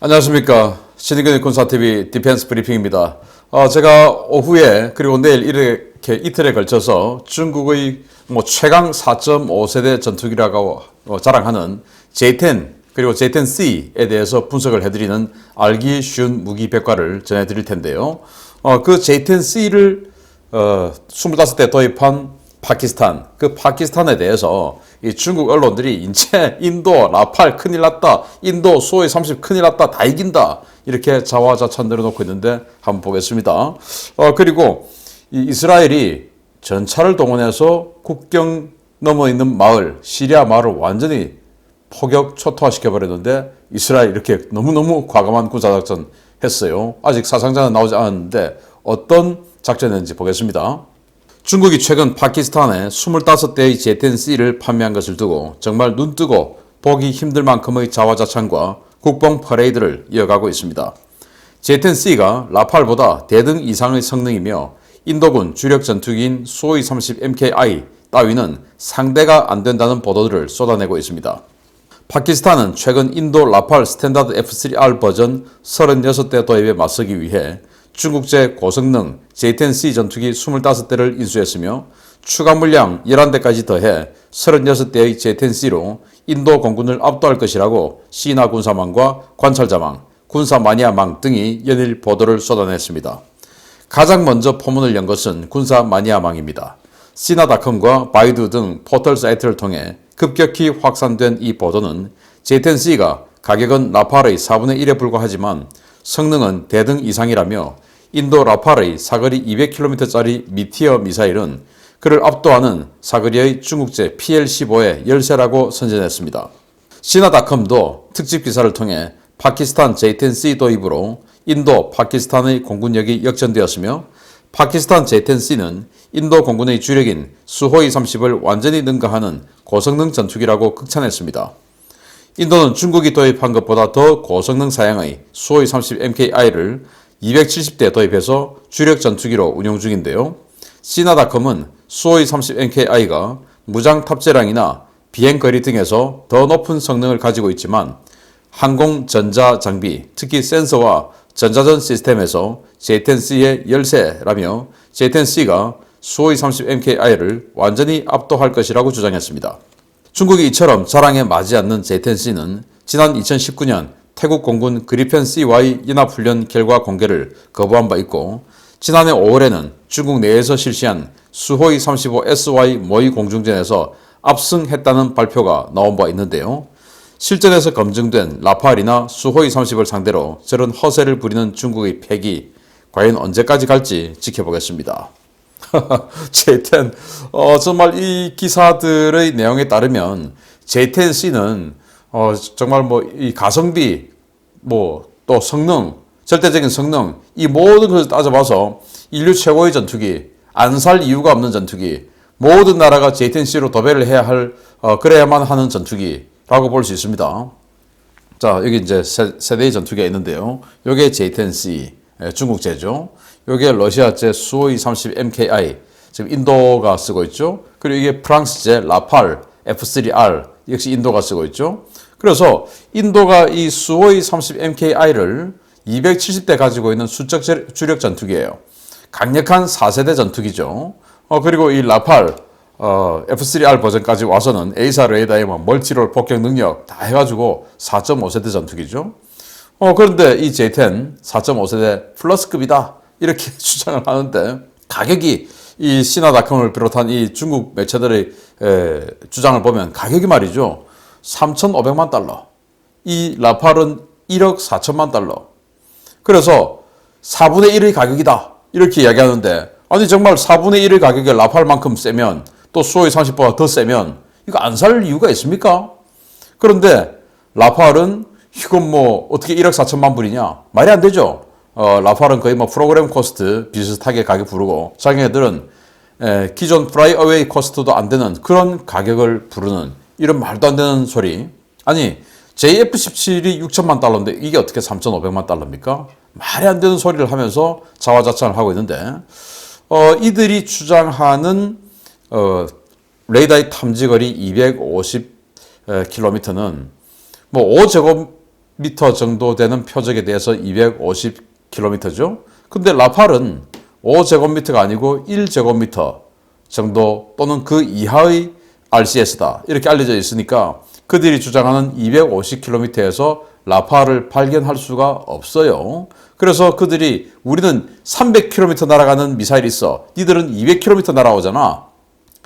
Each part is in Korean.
안녕하십니까. 신의균의 군사TV 디펜스 브리핑입니다. 제가 오후에 그리고 내일 이렇게 이틀에 걸쳐서 중국의 최강 4.5세대 전투기라고 자랑하는 J-10 그리고 J-10C에 대해서 분석을 해드리는 알기 쉬운 무기 백과를 전해드릴 텐데요. 그 J-10C를 25대 도입한 파키스탄, 그 파키스탄에 대해서 이 중국 언론들이 이제 인도 라팔 큰일 났다, 인도 수호이 30 큰일 났다, 다 이긴다 이렇게 자화자찬 내려놓고 있는데 한번 보겠습니다. 그리고 이 이스라엘이 전차를 동원해서 국경 넘어 있는 마을, 시리아 마을을 완전히 포격 초토화시켜 버렸는데 이스라엘 이렇게 너무너무 과감한 군사작전 했어요. 아직 사상자는 나오지 않았는데 어떤 작전이었는지 보겠습니다. 중국이 최근 파키스탄에 25대의 J-10C를 판매한 것을 두고 정말 눈뜨고 보기 힘들 만큼의 자화자찬과 국뽕 퍼레이드를 이어가고 있습니다. J-10C가 라팔보다 대등 이상의 성능이며 인도군 주력 전투기인 수호이 30 MKI 따위는 상대가 안 된다는 보도들을 쏟아내고 있습니다. 파키스탄은 최근 인도 라팔 스탠다드 F3R 버전 36대 도입에 맞서기 위해 중국제 고성능 J-10C 전투기 25대를 인수했으며 추가 물량 11대까지 더해 36대의 J-10C로 인도 공군을 압도할 것이라고 시나 군사망과 관찰자망, 군사마니아망 등이 연일 보도를 쏟아냈습니다. 가장 먼저 포문을 연 것은 군사마니아망입니다. 시나닷컴과 바이두 등 포털 사이트를 통해 급격히 확산된 이 보도는 J-10C가 가격은 라팔의 4분의 1에 불과하지만 성능은 대등 이상이라며 인도 라팔의 사거리 200km짜리 미티어 미사일은 그를 압도하는 사거리의 중국제 PL-15의 열세라고 선전했습니다. 시나닷컴도 특집 기사를 통해 파키스탄 J-10C 도입으로 인도, 파키스탄의 공군력이 역전되었으며 파키스탄 J-10C는 인도 공군의 주력인 수호이 30을 완전히 능가하는 고성능 전투기라고 극찬했습니다. 인도는 중국이 도입한 것보다 더 고성능 사양의 수호이 30 MKI를 270대 도입해서 주력 전투기로 운용 중인데요. 시나닷컴은 수호이 30 MKI가 무장 탑재량이나 비행거리 등에서 더 높은 성능을 가지고 있지만 항공 전자 장비, 특히 센서와 전자전 시스템에서 J-10C의 열세라며 J-10C가 수호이 30 MKI를 완전히 압도할 것이라고 주장했습니다. 중국이 이처럼 자랑에 맞지 않는 J-10C는 지난 2019년 태국 공군 그리펜 CY 연합훈련 결과 공개를 거부한 바 있고 지난해 5월에는 중국 내에서 실시한 수호이 35 SY 모의 공중전에서 압승했다는 발표가 나온 바 있는데요. 실전에서 검증된 라팔이나 수호이 30을 상대로 저런 허세를 부리는 중국의 패기 과연 언제까지 갈지 지켜보겠습니다. J-10 정말 이 기사들의 내용에 따르면 J-10C는 정말 이 가성비 또 성능 절대적인 성능 이 모든 것을 따져봐서 인류 최고의 전투기 안 살 이유가 없는 전투기 모든 나라가 J-10C로 도배를 해야 할 그래야만 하는 전투기라고 볼 수 있습니다. 자 여기 이제 세대의 전투기가 있는데요. 요게 J-10C 중국제죠. 요게 러시아제 수호이 30 MKI 지금 인도가 쓰고 있죠. 그리고 이게 프랑스제 라팔 F3R 역시 인도가 쓰고 있죠. 그래서 인도가 이 수호이 30 MKI를 270대 가지고 있는 수적 주력 전투기예요. 강력한 4세대 전투기죠. 그리고 이 라팔 F3R 버전까지 와서는 A사 레이더의 멀티롤 폭격 능력 다 해가지고 4.5세대 전투기죠. 그런데 이 J-10 4.5세대 플러스급이다 이렇게 주장을 하는데 가격이 이 시나닷컴을 비롯한 이 중국 매체들의 주장을 보면 가격이 말이죠 3,500만 달러 이 라팔은 1억 4천만 달러 그래서 4분의 1의 가격이다 이렇게 이야기하는데 아니 정말 4분의 1의 가격에 라팔만큼 세면 또 수호이 30보다 더 세면 이거 안 살 이유가 있습니까? 그런데 라팔은 이건 어떻게 1억 4천만 불이냐 말이 안 되죠. 라팔은 거의 프로그램 코스트 비슷하게 가격 부르고 자기네들은 기존 플라이 어웨이 코스트도 안 되는 그런 가격을 부르는 이런 말도 안 되는 소리. 아니 JF-17이 6천만 달러인데 이게 어떻게 3,500만 달러입니까? 말이 안 되는 소리를 하면서 자화자찬을 하고 있는데 이들이 주장하는 레이더의 탐지거리 250km는 5제곱 정도 되는 표적에 대해서 250km죠. 근데 라팔은 5제곱미터가 아니고 1제곱미터 정도 또는 그 이하의 RCS다. 이렇게 알려져 있으니까 그들이 주장하는 250km에서 라팔을 발견할 수가 없어요. 그래서 그들이 우리는 300km 날아가는 미사일이 있어. 니들은 200km 날아오잖아.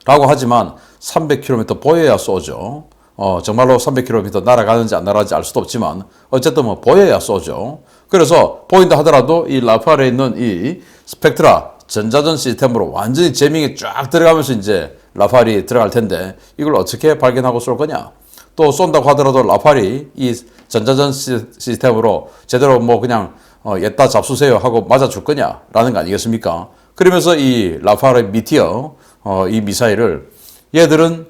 라고 하지만 300km 보여야 쏘죠. 정말로 300km 날아가는지 안 날아가는지 알 수도 없지만 어쨌든 뭐 보여야 쏘죠. 그래서 보인다 하더라도 이 라팔에 있는 이 스펙트라 전자전 시스템으로 완전히 재밍이 쫙 들어가면서 이제 라팔이 들어갈 텐데 이걸 어떻게 발견하고 쏠 거냐? 또 쏜다고 하더라도 라팔이 이 전자전 시스템으로 제대로 뭐 그냥 옛다 잡수세요 하고 맞아줄 거냐라는 거 아니겠습니까? 그러면서 이 라팔의 미티어 이 미사일을 얘들은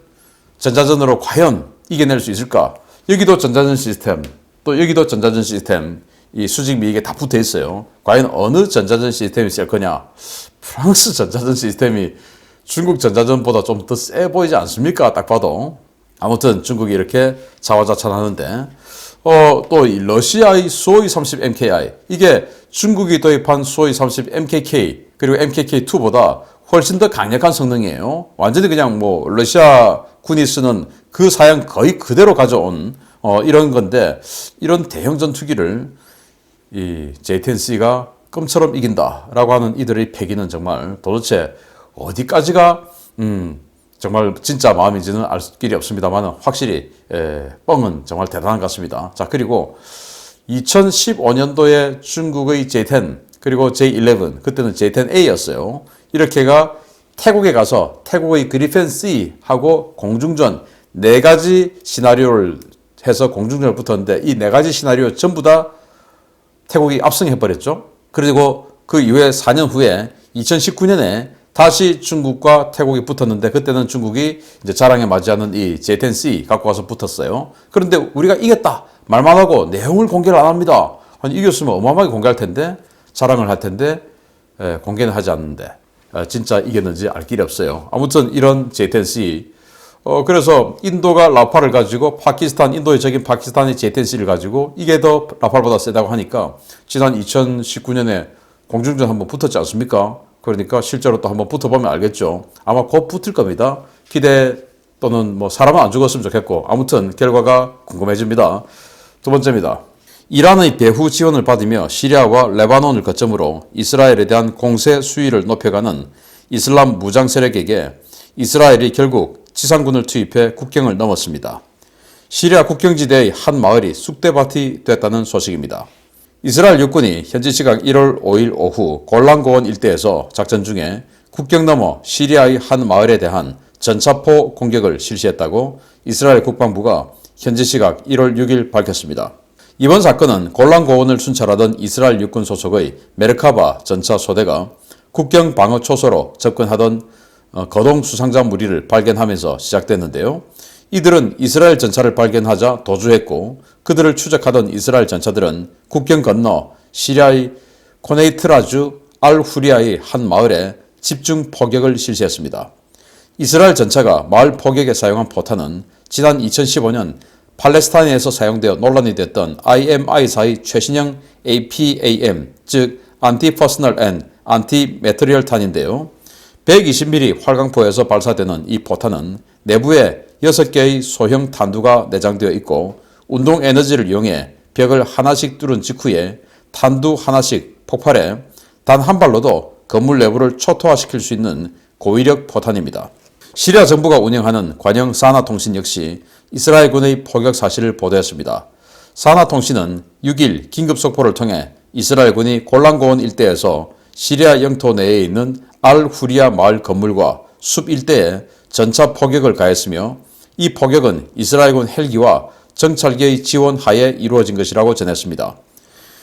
전자전으로 과연 이겨낼 수 있을까? 여기도 전자전 시스템, 또 여기도 전자전 시스템, 이 수직 미익에 다 붙어 있어요. 과연 어느 전자전 시스템이 셀 거냐? 프랑스 전자전 시스템이 중국 전자전보다 좀 더 세 보이지 않습니까? 딱 봐도. 아무튼 중국이 이렇게 자화자찬하는데 또 이 러시아의 수호이 30 MKI 이게 중국이 도입한 수호이 30 MKK 그리고 MKK2보다 훨씬 더 강력한 성능이에요. 완전히 그냥 뭐 러시아 군이 쓰는 그 사양 거의 그대로 가져온 이런 건데 이런 대형 전투기를 이 J-10C가 껌처럼 이긴다라고 하는 이들의 패기는 정말 도대체 어디까지가 정말 진짜 마음인지는 알 길이 없습니다만 확실히 뻥은 정말 대단한 것 같습니다. 자, 그리고 2015년도에 중국의 J10 그리고 J11 그때는 J10A였어요. 이렇게가 태국에 가서 태국의 그리펜 C 하고 공중전 4가지 시나리오를 해서 공중전을 붙었는데 이 4가지 시나리오 전부 다 태국이 압승해버렸죠. 그리고 그 이후에 4년 후에 2019년에 다시 중국과 태국이 붙었는데 그때는 중국이 이제 자랑에 맞이하는 이 J10C 갖고 와서 붙었어요. 그런데 우리가 이겼다 말만 하고 내용을 공개를 안 합니다. 아니 이겼으면 어마어마하게 공개할 텐데 자랑을 할 텐데 공개는 하지 않는데 진짜 이겼는지 알 길이 없어요. 아무튼 이런 J10C 그래서 인도가 라팔을 가지고 인도의 적인 파키스탄의 J10C를 가지고 이게 더 라팔보다 세다고 하니까 지난 2019년에 공중전 한번 붙었지 않습니까? 그러니까 실제로 또 한번 붙어보면 알겠죠. 아마 곧 붙을 겁니다. 기대 또는 뭐 사람은 안 죽었으면 좋겠고 아무튼 결과가 궁금해집니다. 두 번째입니다. 이란의 배후 지원을 받으며 시리아와 레바논을 거점으로 이스라엘에 대한 공세 수위를 높여가는 이슬람 무장 세력에게 이스라엘이 결국 지상군을 투입해 국경을 넘었습니다. 시리아 국경지대의 한 마을이 쑥대밭이 됐다는 소식입니다. 이스라엘 육군이 현지 시각 1월 5일 오후 골란고원 일대에서 작전 중에 국경 너머 시리아의 한 마을에 대한 전차포 공격을 실시했다고 이스라엘 국방부가 현지 시각 1월 6일 밝혔습니다. 이번 사건은 골란고원을 순찰하던 이스라엘 육군 소속의 메르카바 전차 소대가 국경 방어 초소로 접근하던 거동 수상자 무리를 발견하면서 시작됐는데요. 이들은 이스라엘 전차를 발견하자 도주했고 그들을 추적하던 이스라엘 전차들은 국경 건너 시리아의 코네이트라주 알-후리아의 한 마을에 집중 포격을 실시했습니다. 이스라엘 전차가 마을 포격에 사용한 포탄은 지난 2015년 팔레스타인에서 사용되어 논란이 됐던 IMI사의 최신형 APAM, 즉 안티-퍼스널 앤 안티-매터리얼 탄인데요. 120mm 활강포에서 발사되는 이 포탄은 내부에 6개의 소형 탄두가 내장되어 있고 운동 에너지를 이용해 벽을 하나씩 뚫은 직후에 탄두 하나씩 폭발해 단 한 발로도 건물 내부를 초토화시킬 수 있는 고위력 포탄입니다. 시리아 정부가 운영하는 관영 사나통신 역시 이스라엘군의 포격 사실을 보도했습니다. 사나통신은 6일 긴급속보를 통해 이스라엘군이 골란고원 일대에서 시리아 영토 내에 있는 알-후리아 마을 건물과 숲 일대에 전차 포격을 가했으며 이 포격은 이스라엘군 헬기와 정찰기의 지원 하에 이루어진 것이라고 전했습니다.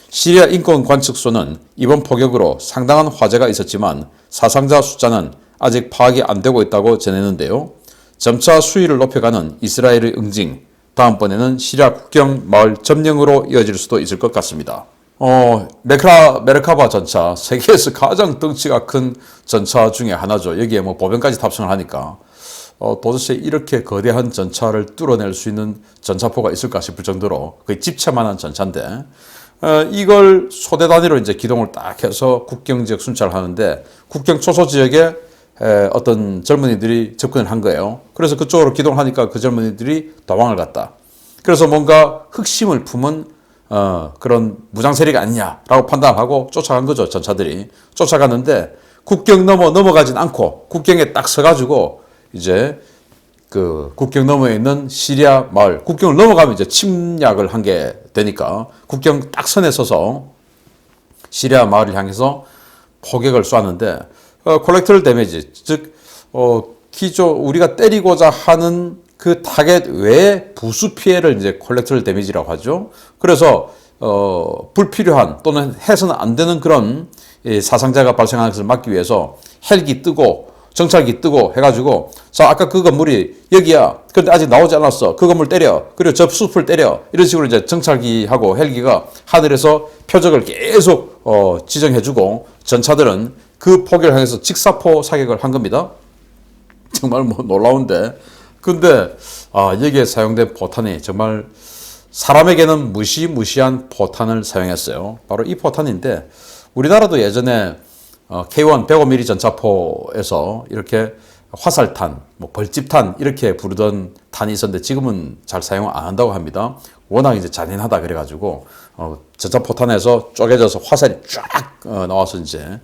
시리아 인권관측소는 이번 포격으로 상당한 화재가 있었지만 사상자 숫자는 아직 파악이 안 되고 있다고 전했는데요. 점차 수위를 높여가는 이스라엘의 응징, 다음번에는 시리아 국경 마을 점령으로 이어질 수도 있을 것 같습니다. 메르카바 전차, 세계에서 가장 덩치가 큰 전차 중에 하나죠. 여기에 뭐 보병까지 탑승을 하니까 도대체 이렇게 거대한 전차를 뚫어낼 수 있는 전차포가 있을까 싶을 정도로 거의 집채만한 전차인데 이걸 소대 단위로 이제 기동을 딱 해서 국경 지역 순찰을 하는데 국경 초소 지역에 어떤 젊은이들이 접근을 한 거예요. 그래서 그쪽으로 기동을 하니까 그 젊은이들이 도망을 갔다. 그래서 뭔가 흑심을 품은 그런 무장 세력이 아니냐라고 판단하고 쫓아간 거죠. 전차들이 쫓아갔는데 국경 넘어가진 않고 국경에 딱 서가지고 이제 그 국경 너머에 있는 시리아 마을, 국경을 넘어가면 이제 침략을 한 게 되니까 국경 딱 선에 서서 시리아 마을을 향해서 포격을 쏘았는데 콜렉터럴 데미지, 즉 우리가 때리고자 하는 그 타겟 외에 부수 피해를 이제 콜렉터럴 데미지라고 하죠. 그래서 불필요한 또는 해서는 안 되는 그런 사상자가 발생하는 것을 막기 위해서 헬기 뜨고 정찰기 뜨고 해가지고 자 아까 그 건물이 여기야. 그런데 아직 나오지 않았어. 그 건물 때려. 그리고 저 숲을 때려. 이런 식으로 이제 정찰기하고 헬기가 하늘에서 표적을 계속 지정해주고 전차들은 그 포격을 향해서 직사포 사격을 한 겁니다. 정말 뭐 놀라운데. 근데 여기에 사용된 포탄이 정말 사람에게는 무시무시한 포탄을 사용했어요. 바로 이 포탄인데 우리나라도 예전에 K1 105mm 전차포에서 이렇게 화살탄, 뭐 벌집탄 이렇게 부르던 탄이 있었는데 지금은 잘 사용 안 한다고 합니다. 워낙 이제 잔인하다 그래가지고 전차포탄에서 쪼개져서 화살이 쫙 나와서 이제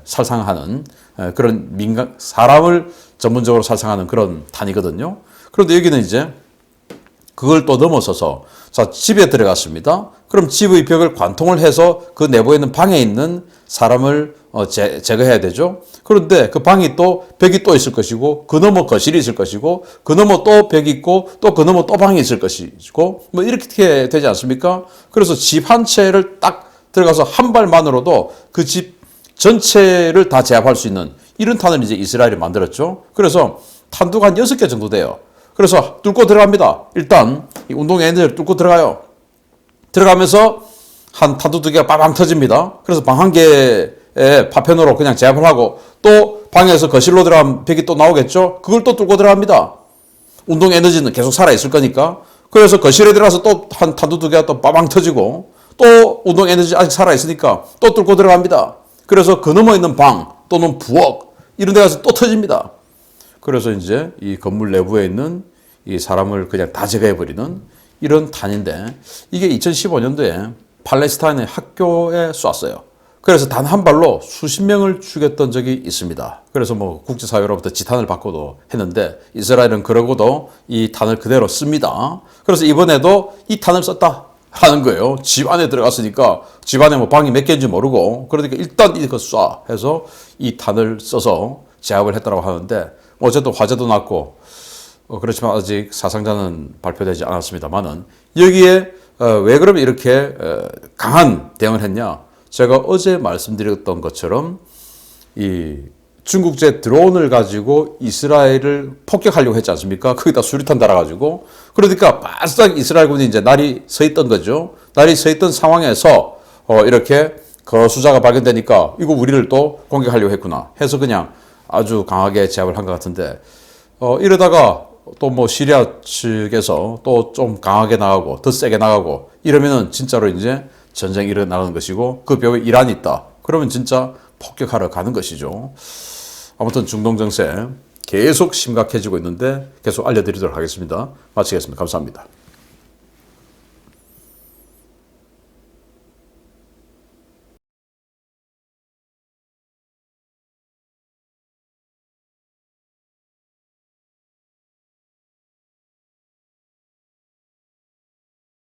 살상하는 그런 사람을 전문적으로 살상하는 그런 탄이거든요. 그런데 여기는 이제 그걸 또 넘어서서 자 집에 들어갔습니다. 그럼 집의 벽을 관통을 해서 그 내부에 있는 방에 있는 사람을 제거해야 되죠. 그런데 그 방이 또 벽이 또 있을 것이고 그 너머 거실이 있을 것이고 그 너머 또 벽이 있고 또 그 너머 또 방이 있을 것이고 뭐 이렇게 되지 않습니까? 그래서 집 한 채를 딱 들어가서 한 발만으로도 그 집 전체를 다 제압할 수 있는 이런 탄을 이제 이스라엘이 만들었죠. 그래서 탄두가 한 6개 정도 돼요. 그래서 뚫고 들어갑니다. 일단 이 운동의 엔진을 뚫고 들어가요. 들어가면서 한 탄두 2개가 빠방 터집니다. 그래서 방 한 개의 파편으로 그냥 제압을 하고 또 방에서 거실로 들어가면 벽이 또 나오겠죠. 그걸 또 뚫고 들어갑니다. 운동 에너지는 계속 살아있을 거니까. 그래서 거실에 들어가서 또 한 탄두 2개가 또 빠방 터지고 또 운동 에너지 아직 살아있으니까 또 뚫고 들어갑니다. 그래서 그 넘어 있는 방 또는 부엌 이런 데 가서 또 터집니다. 그래서 이제 이 건물 내부에 있는 이 사람을 그냥 다 제거해버리는 이런 탄인데 이게 2015년도에 팔레스타인의 학교에 쐈어요. 그래서 단 한 발로 수십 명을 죽였던 적이 있습니다. 그래서 뭐 국제사회로부터 지탄을 받고도 했는데 이스라엘은 그러고도 이 탄을 그대로 씁니다. 그래서 이번에도 이 탄을 썼다 하는 거예요. 집 안에 들어갔으니까 집 안에 뭐 방이 몇 개인지 모르고 그러니까 일단 이거 쏴 해서 이 탄을 써서 제압을 했다고 하는데 어쨌든 화재도 났고 그렇지만 아직 사상자는 발표되지 않았습니다만은 여기에 왜 그러면 이렇게 강한 대응을 했냐? 제가 어제 말씀드렸던 것처럼 이 중국제 드론을 가지고 이스라엘을 폭격하려고 했지 않습니까? 거기다 수류탄 달아가지고 그러니까 바싹 이스라엘군이 이제 날이 서 있던 거죠. 날이 서 있던 상황에서 이렇게 거수자가 발견되니까 이거 우리를 또 공격하려고 했구나 해서 그냥 아주 강하게 제압을 한 것 같은데 이러다가 또 뭐 시리아 측에서 또 좀 강하게 나가고 더 세게 나가고 이러면은 진짜로 이제 전쟁이 일어나는 것이고 그 벽에 이란이 있다. 그러면 진짜 폭격하러 가는 것이죠. 아무튼 중동 정세 계속 심각해지고 있는데 계속 알려드리도록 하겠습니다. 마치겠습니다. 감사합니다.